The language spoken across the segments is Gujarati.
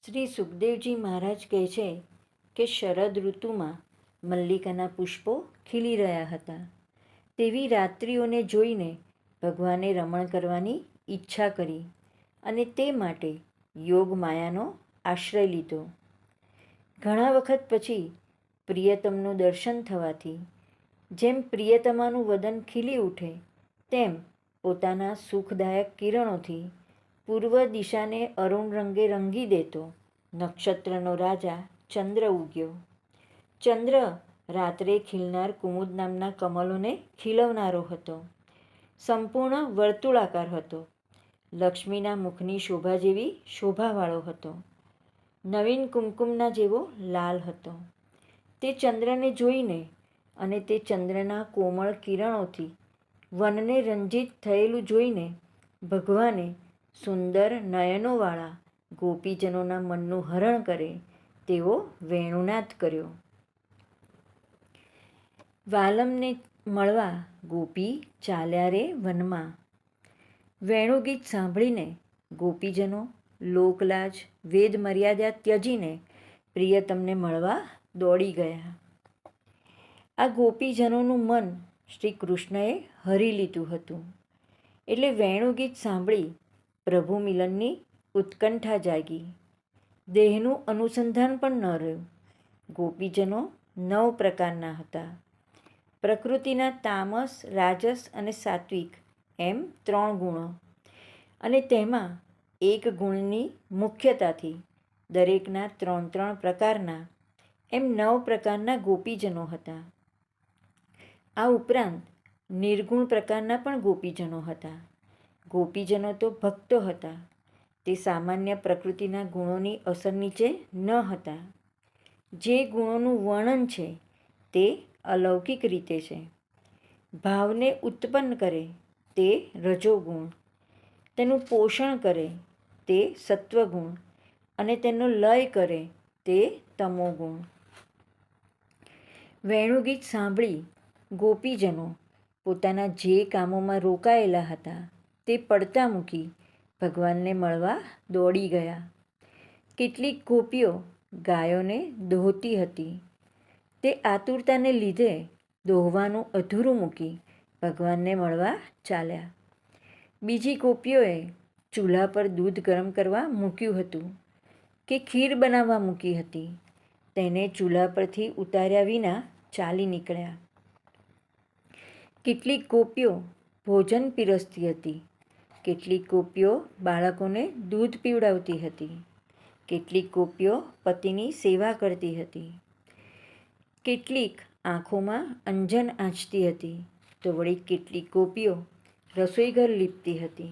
શ્રી સુખદેવજી મહારાજ કહે છે કે શરદ ઋતુમાં મલ્લિકાના પુષ્પો ખીલી રહ્યા હતા. તેવી રાત્રિઓને જોઈને ભગવાને રમણ કરવાની ઈચ્છા કરી અને તે માટે યોગ માયાનો આશ્રય લીધો. ઘણા વખત પછી પ્રિયતમનું દર્શન થવાથી જેમ પ્રિયતમાનું વદન ખીલી ઉઠે તેમ પોતાના સુખદાયક કિરણોથી પૂર્વ દિશાને અરુણ રંગે રંગી દેતો નક્ષત્રનો રાજા ચંદ્ર ઉગ્યો. ચંદ્ર રાત્રે ખીલનાર કુમુદ નામના કમલોને ખીલવનારો હતો. સંપૂર્ણ વર્તુળાકાર હતો. લક્ષ્મીના મુખની શોભા જેવી શોભાવાળો હતો. નવીન કુમકુમના જેવો લાલ હતો. તે ચંદ્રને જોઈને અને તે ચંદ્રના કોમળ કિરણોથી વનને રંજિત થયેલું જોઈને ભગવાને સુંદર નયનોવાળા ગોપીજનોના મનનું હરણ કરે તેવો વેણુનાદ કર્યો. વાલમને મળવા ગોપી ચાલ્યા રે વનમાં. વેણુગીત સાંભળીને ગોપીજનો લોકલાજ વેદ મર્યાદા ત્યજીને પ્રિયતમને મળવા દોડી ગયા. આ ગોપીજનોનું મન શ્રી કૃષ્ણએ હરી લીધું હતું. એટલે વેણુગીત સાંભળી પ્રભુ મિલનની ઉત્કંઠા જાગી. દેહનું અનુસંધાન પણ ન રહ્યું. ગોપીજનો 9 પ્રકારના હતા. પ્રકૃતિના તામસ, રાજસ અને સાત્વિક એમ 3 ગુણો, અને તેમાં એક ગુણની મુખ્યતાથી દરેકના 3 પ્રકારના એમ 9 પ્રકારના ગોપીજનો હતા. આ ઉપરાંત નિર્ગુણ પ્રકારના પણ ગોપીજનો હતા. ગોપીજનો તો ભક્તો હતા. તે સામાન્ય પ્રકૃતિના ગુણોની અસર નીચે ન હતા. જે ગુણોનું વર્ણન છે તે અલૌકિક રીતે છે. ભાવને ઉત્પન્ન કરે તે રજોગુણ, તેનું પોષણ કરે તે સત્વગુણ અને તેનો લય કરે તે તમોગુણ. વેણુગીત સાંભળી ગોપીજનો પોતાના જે કામોમાં રોકાયેલા હતા તે પડતા મૂકી ભગવાનને મળવા દોડી ગયા. કેટલીક ગોપીઓ ગાયોને દોહતી હતી. તે આતુરતાને લીધે દોહવાનું અધૂરું મૂકી ભગવાનને મળવા ચાલ્યા. બીજી ગોપીઓએ ચૂલા પર દૂધ ગરમ કરવા મૂક્યું હતું કે ખીર બનાવવા મૂકી હતી, તેને ચૂલા પરથી ઉતાર્યા વિના ચાલી નીકળ્યા. કેટલીક ગોપીઓ ભોજન પીરસતી હતી. કેટલીક ગોપીઓ બાળકોને દૂધ પીવડાવતી હતી. કેટલીક ગોપીઓ પતિની સેવા કરતી હતી. કેટલીક આંખોમાં અંજન આંચતી હતી તો વળી કેટલીક ગોપીઓ રસોઈઘર લીપતી હતી.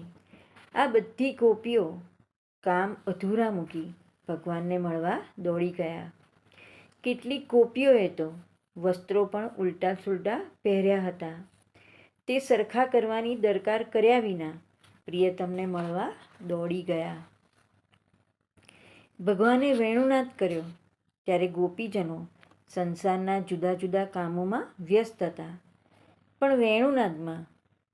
આ બધી ગોપીઓ કામ અધૂરા મૂકી ભગવાનને મળવા દોડી ગયા. કેટલીક ગોપીઓએ તો વસ્ત્રો પણ ઉલટા સુલટા પહેર્યા હતા. તે સરખા કરવાની દરકાર કર્યા વિના પ્રિયતમને મળવા દોડી ગયા. ભગવાને વેણુનાદ કર્યો ત્યારે ગોપીજનો સંસારના જુદા જુદા કામોમાં વ્યસ્ત હતા. પણ વેણુનાદમાં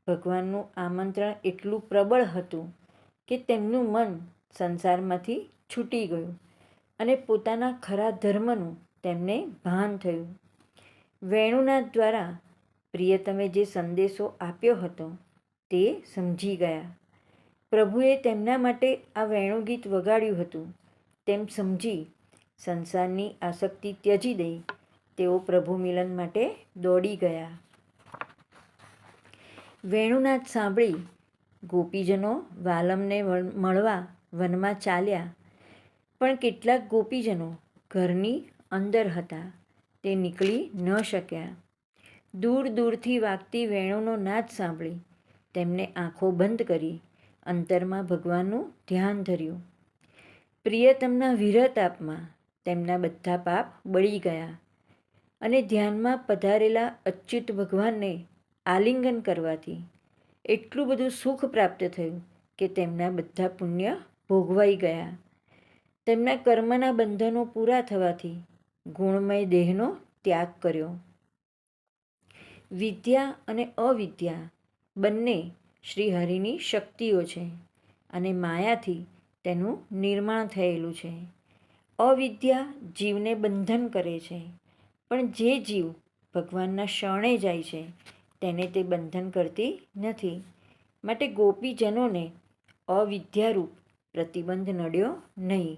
ભગવાનનું આમંત્રણ એટલું પ્રબળ હતું કે તેમનું મન સંસારમાંથી છૂટી ગયું અને પોતાના ખરા ધર્મનું તેમને ભાન થયું. વેણુનાદ દ્વારા પ્રિયતમે જે સંદેશો આપ્યો હતો તે સમજી ગયા. પ્રભુએ તેમના માટે આ વેણુગીત વગાડ્યું હતું તેમ સમજી સંસારની આસક્તિ ત્યજી દઈ તેઓ પ્રભુ મિલન માટે દોડી ગયા. વેણુનાદ સાંભળી ગોપીજનો વાલમને મળવા વનમાં ચાલ્યા. પણ કેટલાક ગોપીજનો ઘરની અંદર હતા. તે નીકળી ન શક્યા. દૂર દૂરથી વાગતી વેણુનો નાદ સાંભળી તેમને આંખો બંધ કરી અંતરમાં ભગવાનનું ધ્યાન ધર્યું. પ્રિયતમના વિરહતાપમાં તેમના બધા પાપ બળી ગયા અને ધ્યાનમાં પધારેલા અચ્યુત ભગવાનને આલિંગન કરવાથી એટલું બધું સુખ પ્રાપ્ત થયું કે તેમના બધા પુણ્ય ભોગવાઈ ગયા. તેમના કર્મના બંધનો પૂરા થવાથી ગુણમય દેહનો ત્યાગ કર્યો. વિદ્યા અને અવિદ્યા બંને શ્રીહરિની શક્તિઓ છે અને માયાથી તેનું નિર્માણ થયેલું છે. અવિદ્યા જીવને બંધન કરે છે, પણ જે જીવ ભગવાનના શરણે જાય છે તેને તે બંધન કરતી નથી. માટે ગોપીજનોને અવિદ્યારૂપ પ્રતિબંધ નડ્યો નહીં.